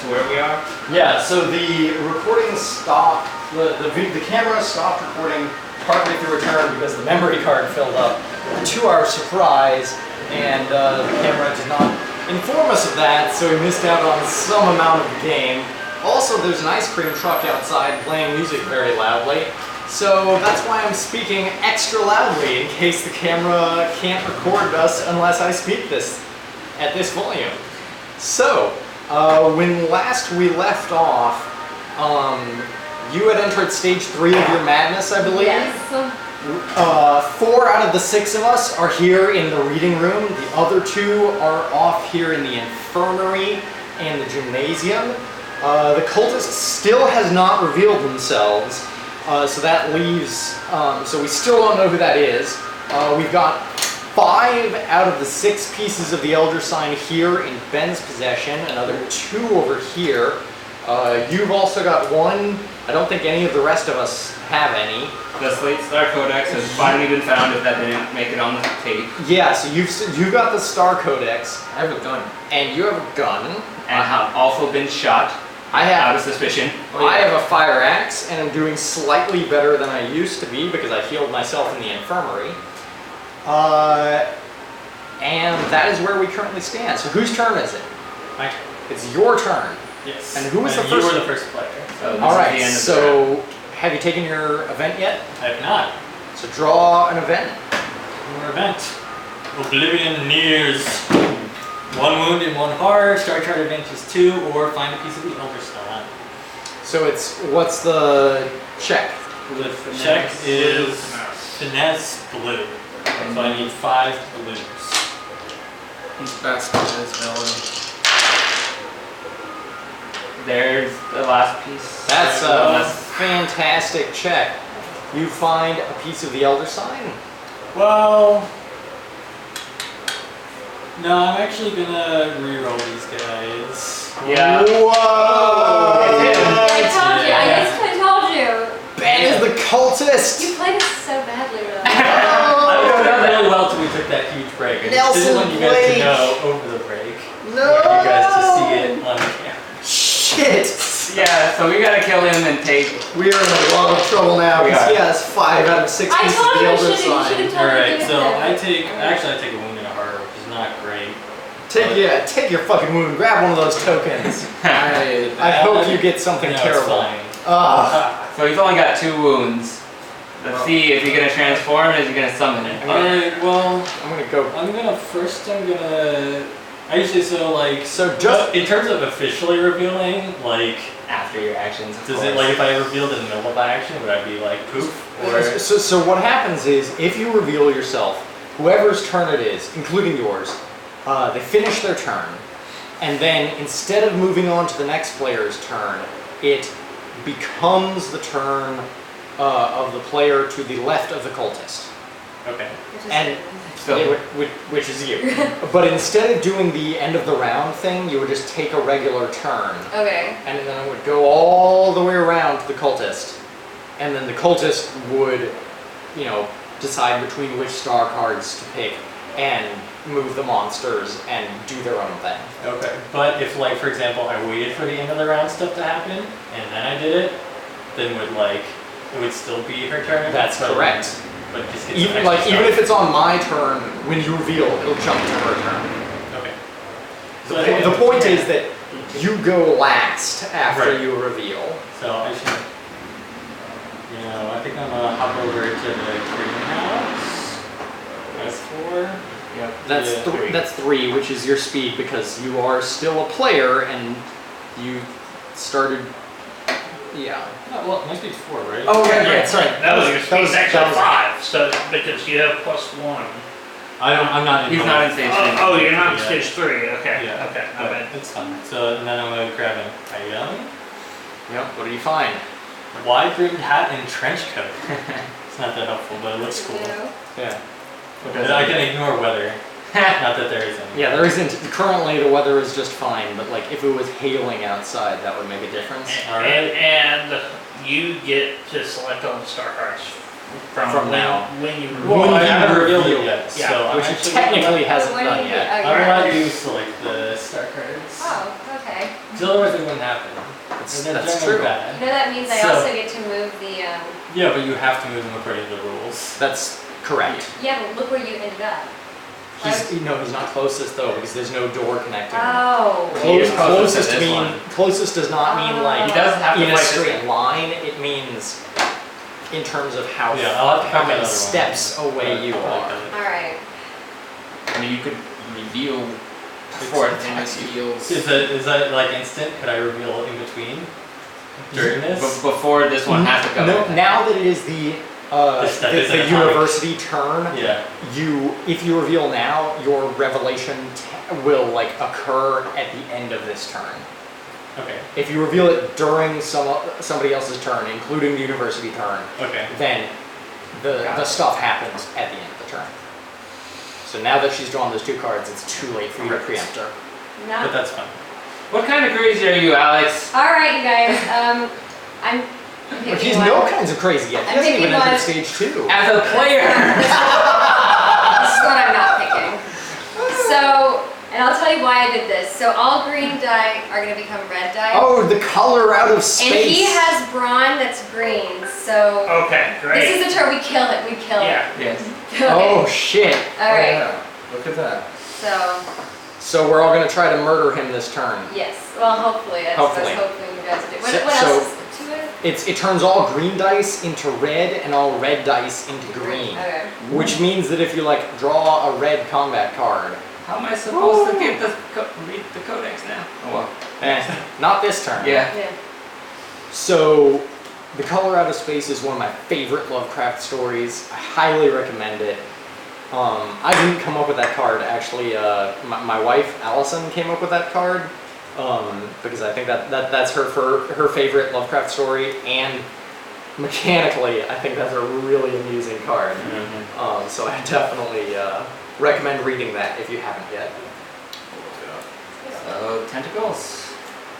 where we are? Yeah, so the recording stopped, the camera stopped recording partway through a turn because the memory card filled up, to our surprise, and the camera did not inform us of that, so we missed out on some amount of the game. Also, there's an ice cream truck outside playing music very loudly, so that's why I'm speaking extra loudly in case the camera can't record us unless I speak this at this volume. So, when last we left off, you had entered stage 3 of your madness, I believe. Yes. 4 out of the 6 of us are here in the reading room. The other 2 are off here in the infirmary and the gymnasium. The cultist still has not revealed themselves, so that leaves, so we still don't know who that is. We've got 5 out of the 6 pieces of the Elder Sign here in Ben's possession, another 2 over here. You've also got 1. I don't think any of the rest of us have any. The Slate Star Codex has finally been found if that didn't make it on the tape. Yeah, so you've got the Star Codex. I have a gun. And you have a gun. And have also been shot out of suspicion. I have a fire axe, and I'm doing slightly better than I used to be because I healed myself in the infirmary. And that is where we currently stand. So whose turn is it? My turn. It's your turn. Yes. And who was the first? You were the first player. So this All is right. the end of the So have you taken your event yet? I have not. So draw an event. Your event. Oblivion nears. 1 wound and 1 heart. Star chart advantage 2, or find a piece of the Elder Stone. So it's, what's the check? The check is finesse blue. So I need 5 blues. He's best with his ability. There's the last piece. That's a fantastic check. You find a piece of the Elder Sign? Well, no, I'm actually gonna reroll these guys. Yeah. Whoa! I told you. I told you. Ben is the cultist! You played it so badly, really. I was doing really well till we took that huge break. I just didn't want you guys to know over the break. No! I want you guys to see it on camera. Shit! Yeah, so we gotta kill him and take. We are in a lot of trouble now because he has 5 out of 6 I pieces of told the you I Elder shouldn't. You should Sign. have told me. Alright, to so do that. I take a wound and a heart, which is not great. Take your fucking wound. Grab one of those tokens. I hope you get something No, it's terrible. fine. So he's only got 2 wounds. Let's see if he's gonna transform or is he gonna summon it. Alright, well, I'm gonna go. I usually, so just in terms of officially revealing, like, After your actions, of does course. it, like, if I revealed in the middle of my action, would I be like, poof? Or, So what happens is, if you reveal yourself, whoever's turn it is, including yours, they finish their turn, and then instead of moving on to the next player's turn, it becomes the turn of the player to the left of the cultist. okay. And So- which is you. But instead of doing the end of the round thing, you would just take a regular turn. Okay. And then it would go all the way around to the cultist. And then the cultist would, decide between which star cards to pick and move the monsters and do their own thing. Okay. But if, like, for example, I waited for the end of the round stuff to happen, and then I did it, then it would still be her turn? That's correct. But just gets Even extra stuff. if it's on my turn, when you reveal, it'll jump to her turn. Okay. The point is that you go last after Right. you reveal. So I should, I think I'm gonna hop over to the greenhouse. That's 4. Yep. That's 3, which is your speed because you are still a player and you started. Yeah. Oh, well, my speed's 4, right? Oh right. Sorry. That was your speed actually that was- 5, so because you have +1. I'm not in. He's not in stage 3. Oh, you're not in Yeah. stage 3. Okay. Yeah. Okay. My But bad. it's fine. So and then I'm gonna grab an item. Yep. What do you find? Wide-brimmed hat and trench coat. It's not that helpful, but it looks cool. Yeah. But I can ignore weather. Not that there is any. Yeah, there isn't. Currently, the weather is just fine, but like if it was hailing outside, that would make a difference. Alright. And you get to select all the star cards From From when, now. when you Well, I he haven't revealed revealed it yet, Yeah, so I'm which he actually technically hasn't When done you- yet. okay. I'm allowed to select the star cards. Oh, okay. So otherwise it wouldn't happen. That's, And they're that's generally true. bad. You know that means I So- also get to move the, Yeah, but you have to move them according to the rules. That's correct. yeah, but look where you ended up. He's not closest though because there's no door connecting. Oh. He was Closest closest to this mean one. closest does not mean like He does have to in a fight this straight thing. line. It means in terms of how Yeah, I'll have to how pick many another one. steps away you are. Alright. I mean, you could reveal before it heals. Is that like instant? Could I reveal in between? During this? Before this one has to go. No, now that it is the step is the an atomic. university turn, Yeah. if you reveal now, your revelation will like occur at the end of this turn. Okay. If you reveal it during somebody else's turn, including the university turn, Okay. then the stuff happens at the end of the turn. So now that she's drawn those two cards, it's too late for you to preempt her. But No. that's fine. What kind of crazy are you, Alex? Alright, you guys, I'm But picking he's one. no kinds of crazy yet. He I'm hasn't even picking entered one. stage 2. As a player. This is what I'm not picking. So, and I'll tell you why I did this. So all green die are going to become red die. Oh, the color out of space. And he has brawn that's green, so Okay, great. this is the turn we kill it. We kill Yeah. Yes. it. Okay. Oh shit. Alright, Look at that. so, So we're all gonna try to murder him this turn. yes. Well, hopefully. That's Hopefully. hoping you guys do. What, So- what so- else is to it? It turns all green dice into red and all red dice into green. Okay. Which means that if you like draw a red combat card, How am I supposed to get read the codex now? Oh well. not this turn. Yeah. Yeah. So the color out of space is one of my favorite Lovecraft stories. I highly recommend it. I didn't come up with that card actually. My wife Allison came up with that card because I think that's her favorite Lovecraft story, and mechanically I think that's a really amusing card. So I definitely recommend reading that if you haven't yet. So tentacles.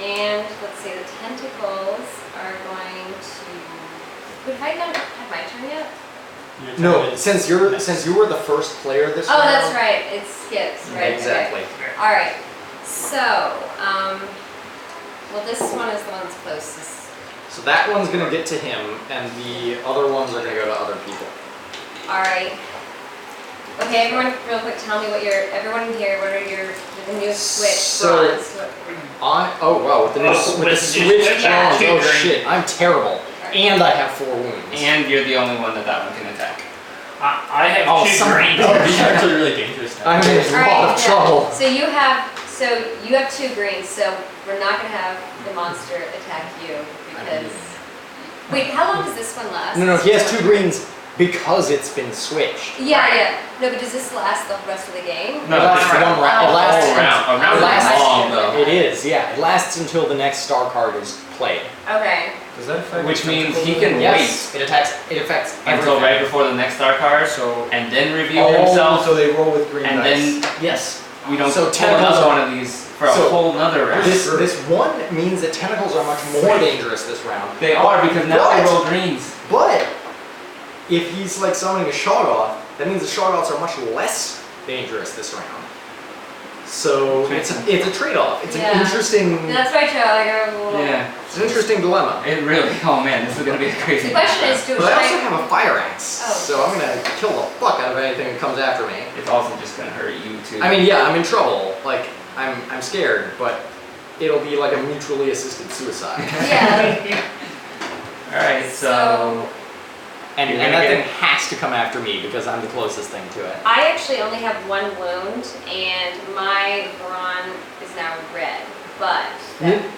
And let's see, the tentacles are going to. Would I not have my turn yet? Your turn No, is since you were the first player this Oh, round. that's right. It skips, right? Exactly. Okay. All right. So, well, this one is the one that's closest. So that one's gonna get to him, and the other ones are gonna go to other people. All right. Okay, everyone, real quick, tell me everyone here, what are the new switch So- bronze? Oh wow, with the new Oh, with the with the switch switch, challenge. yeah, Oh two shit, I'm terrible, and I have 4 wounds. And you're the only one that one can attack. I have Oh, two son of a green. Oh, these are actually really dangerous now. I'm in a All lot right, of trouble. So you have 2 greens, so we're not gonna have the monster attack you because. Wait, how long does this one last? No, he has 2 greens because it's been switched. Yeah. No, but does this last the rest of the game? No, It lasts different. one round. It Oh, lasts whole round. A round it is lasts- long though. It is, yeah. It lasts until the next star card is played. Okay. Does that affect Which the means he tentacle? can Yes, it affects until everything. right before the next star card, So, and then reveal oh, himself, so they roll with green and dice. then Yes. we don't So pull tentacles another are- one of these for a so whole nother round. This one means that tentacles are much more dangerous this round. They are because now they But- roll greens. But if he's like summoning a Shoggoth, that means the Shoggoths are much less dangerous this round. So it's a trade-off. It's Yeah. an interesting That's right, Joe. Like a little. Yeah, it's an interesting dilemma. it really. Oh man, this is gonna be a crazy. The question is, But I also have a fire axe, Oh. so I'm gonna kill the fuck out of anything that comes after me. It's also just gonna hurt you too. I mean, yeah, I'm in trouble. Like I'm scared, but it'll be like a mutually assisted suicide. Yeah. All right, so And, You're and gonna that get- thing has to come after me because I'm the closest thing to it. I actually only have 1 wound, and my brawn is now red. But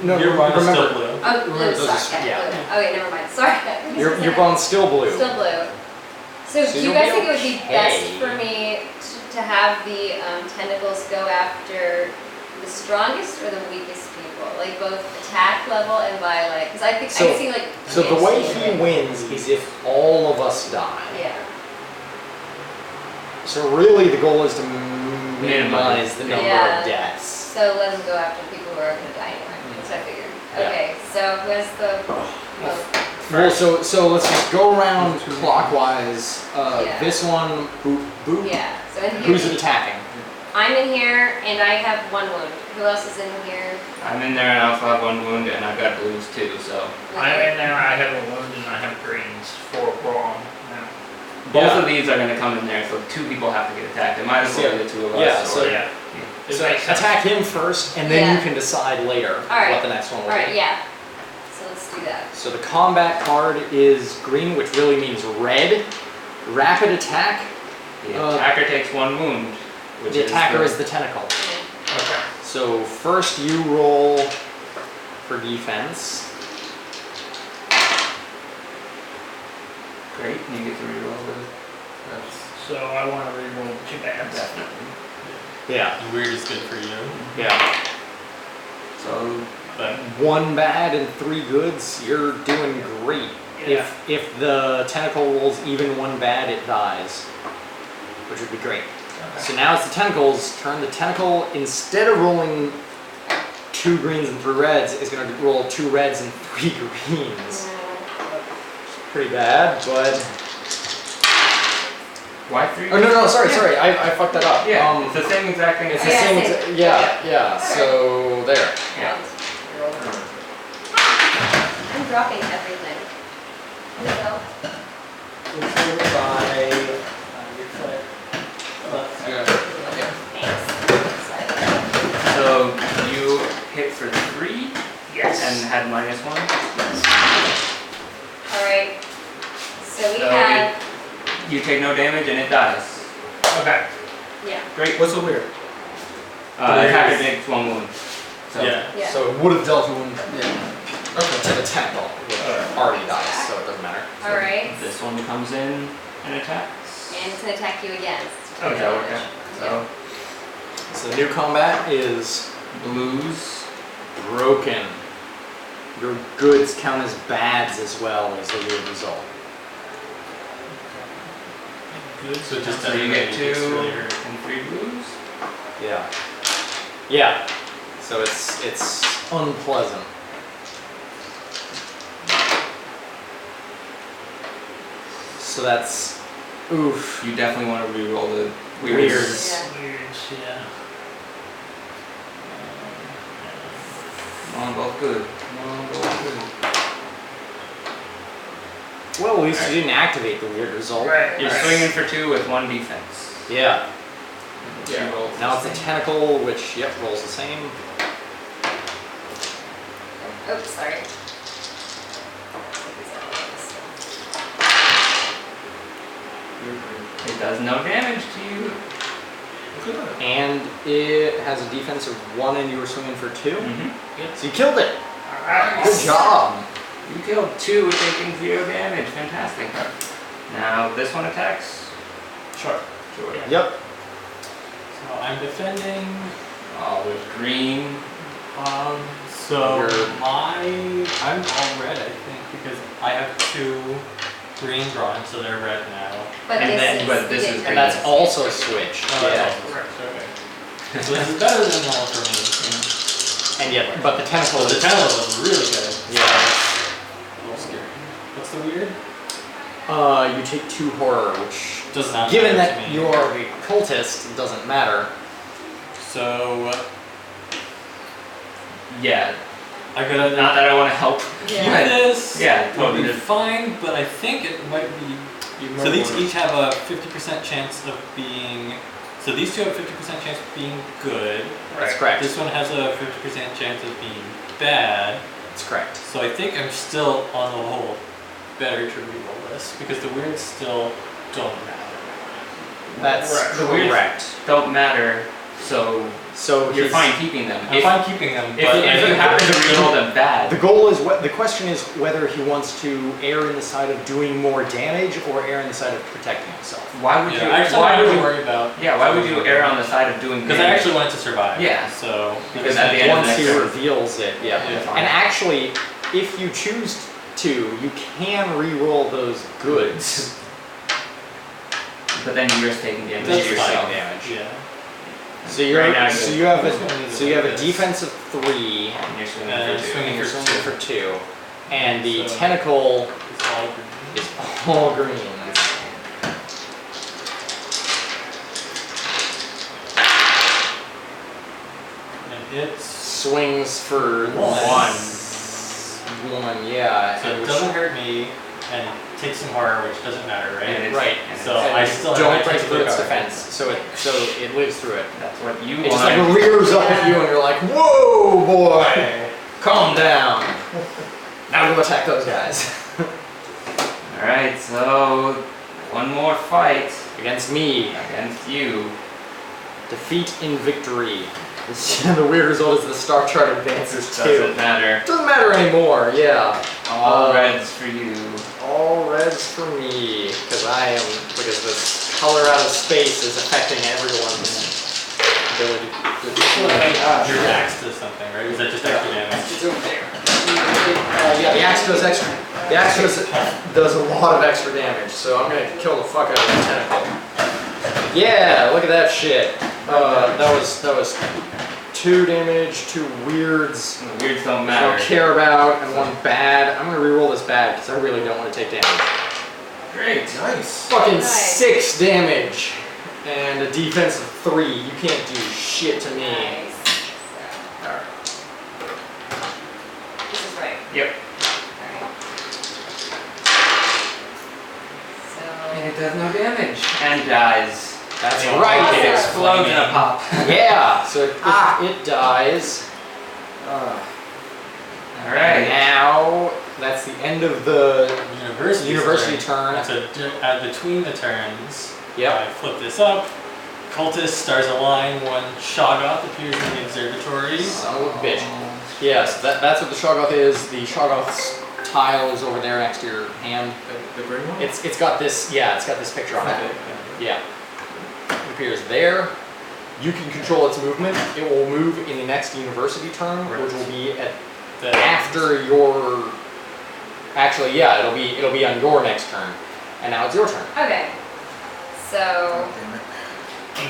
No, Your brawn is remember, still blue. oh, Remember, blue. those Sorry, are- yeah, yeah. blue. Oh wait, never mind. Sorry. your brawn's still blue. Still blue. So, So do you you'll guys be think it would be okay. best for me to have the tentacles go after the strongest or the weakest people? Like both attack level and by like, because I think I see like. So the way he wins is if all of us die. Yeah. So really the goal is to minimize the number Yeah. of deaths. So let them go after people who are going to die anyway. That's what I figured. Okay, so who has the most? Well, first. so let's just go around clockwise. Yeah. This one, boop, boop. Yeah. So in here, Who's it attacking? I'm in here, and I have 1 wound. Who else is in here? I'm in there and I also have 1 wound and I've got blues too, so. I'm in there, I have a wound and I have greens for wrong now. Both Yeah. of these are going to come in there, so 2 people have to get attacked. It might as well be the 2 of us. Yeah, or- so- Yeah. It So makes sense. attack him first, and then you Yeah. can decide later Alright. what the next one will Alright, be. yeah. So let's do that. So the combat card is green, which really means red. Rapid attack. The attacker takes 1 wound. Which The attacker the- is the tentacle. Okay. So first you roll for defense. Great, and you get to reroll So I want to reroll 2 bads. definitely. Yeah. Weird is good for you, Yeah. So, but 1 bad and 3 goods. You're doing great. Yeah. If the tentacle rolls even 1 bad, it dies, which would be great. So now it's the tentacle's turn. The tentacle, instead of rolling 2 greens and 3 reds, is going to roll 2 reds and 3 greens. Pretty bad, but why 3? oh no, sorry, I fucked that up. Yeah, it's the same exact thing. It's as the Yeah, same. same. Yeah. So there. Yeah. I'm dropping everything. No. Thanks. So, you hit for 3 Yes. and had -1. Alright. So we So had, You take no damage and it dies. Okay. yeah, Great. What's so weird? Attacker takes 1 wound. So, yeah. yeah. So it would have dealt wound. To the tentacle, which already dies, so it doesn't matter. Alright. This one comes in and attacks. And it's gonna attack you again. Oh, yeah, okay. So, So the new combat is blues. broken. Your goods count as bads as well as a weird result. So just So you get 2 really hurt. and 3 blues. Yeah. Yeah. So it's unpleasant. So that's oof. You definitely want to reroll the Weirds. Yeah. Weirds, yeah. Come on, both good. Come on, both good. Well, at least you didn't activate the weird result. Right. You're right. swinging for 2 with 1 defense. Yeah. You roll Now it's a tentacle, which rolls the same. Oops, sorry. It does no damage to you. And it has a defense of 1 and you were swinging for 2. Mm-hmm. So you killed it. Alright. Good job. You killed 2 taking 0 damage. Fantastic. Now this one attacks. Sure. Sure. Yeah. Yep. So I'm defending. Oh, there's green. So You're- I'm all red, I think, because I have 2 green drawings, so they're red now. But And this then- is, but we this get is- to And that's use also it. switched. Oh, Yeah. that's also correct. Okay. So this is better than normal for me. And yet, but the tentacle So the is tentacle was really good. Yeah. A little scary. What's the weird? You take 2 horror, which Does not given matter that to me. you're a cultist, it doesn't matter. So Yeah. I gotta Not that I want to help. Yeah. this. Yeah, Would totally. be fine, but I think it might be. So these each have a 50% chance of being. So these 2 have a 50% chance of being good. That's correct. This one has a 50% chance of being bad. That's correct. So I think I'm still on the whole better to reroll this because the weirds still don't matter. That's Correct. The weirds correct. don't matter, so So you're he's- fine keeping them. I'm fine keeping them, If, but if you happen to reroll them bad, The goal is what the question is whether he wants to err in the side of doing more damage or err in the side of protecting himself. why would yeah, you? actually, Why I would don't you? worry about. Yeah, why would you err on the side of doing Because I damage? actually wanted to survive. Yeah. So Because at the end of Once the he next turn- reveals it, yeah. Yeah. And actually, if you choose to, you can re-roll those goods. But then you're just taking damage that's to yourself. fine. damage. Yeah. So you're Right now, so you're- you have This one a is so you have a this. defense of 3 And you're swinging And for 2. swinging and you're for swinging 2. for 2. And the So- tentacle It's all green. is all green. And it's Swings for One. One, yeah. so it doesn't hurt me and takes some horror, which doesn't matter, right? And it's- Right. and So it's- I still have don't my break through its tentacle card. defense, so it lives through it. that's what you It just like want. rears up at you, and you're like, "Whoa, boy, calm down." Now go attack those guys Alright, so one more fight against me. against you. Defeat in victory. The weird result is the star chart advances This too. doesn't matter. Doesn't matter anymore. Yeah. All reds for you. All reds for me, because this color out of space is affecting everyone's ability. Your axe does something, right? Is that just extra damage? It's over there. Yeah, the axe does extra. The axe does a lot of extra damage, so I'm gonna kill the fuck out of that tentacle. Yeah, look at that shit. That was 2 damage, 2 weirds. The weirds don't I don't matter. care about, and 1 bad. I'm gonna reroll this bad because I really don't want to take damage. Great. Nice. Fucking Nice. 6 damage and a defense of 3. You can't do shit to me. Nice. So, this is right. Yep. Alright. And So, it does no damage. And dies. That's Yeah. right. Awesome. It explodes in a pop. Yeah. So it dies. Alright. Now that's the end of the University turn. So between the turns, Yep. I flip this up. Cultist stars a line. 1 Shoggoth appears in the observatory. Son of a bitch. Yes, that's what the Shoggoth is. The Shoggoth's tile is over there next to your hand. The green one? It's got this. Yeah, it's got this picture on it. Okay. Yeah. It appears there. You can control its movement. It will move in the next university turn, which will be at after your. Actually, yeah, it'll be on your next turn, and now it's your turn. okay. So, Damn it.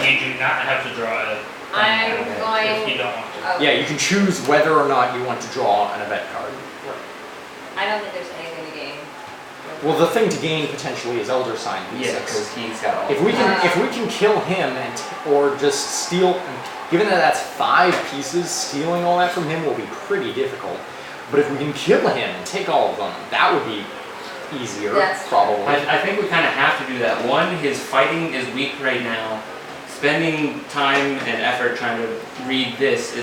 And you do not have to draw it I'm if you going. don't want to. Oh, Yeah, you can choose whether or not you want to draw an event card. I don't think there's anything to gain. Well, the thing to gain potentially is Elder Sign Yeah, V6. because he's got all. If we can kill him or just steal, given that that's 5 pieces, stealing all that from him will be pretty difficult. But if we can kill him and take all of them, that would be easier, That's true. probably. I think we kind of have to do that. One, his fighting is weak right now. Spending time and effort trying to read this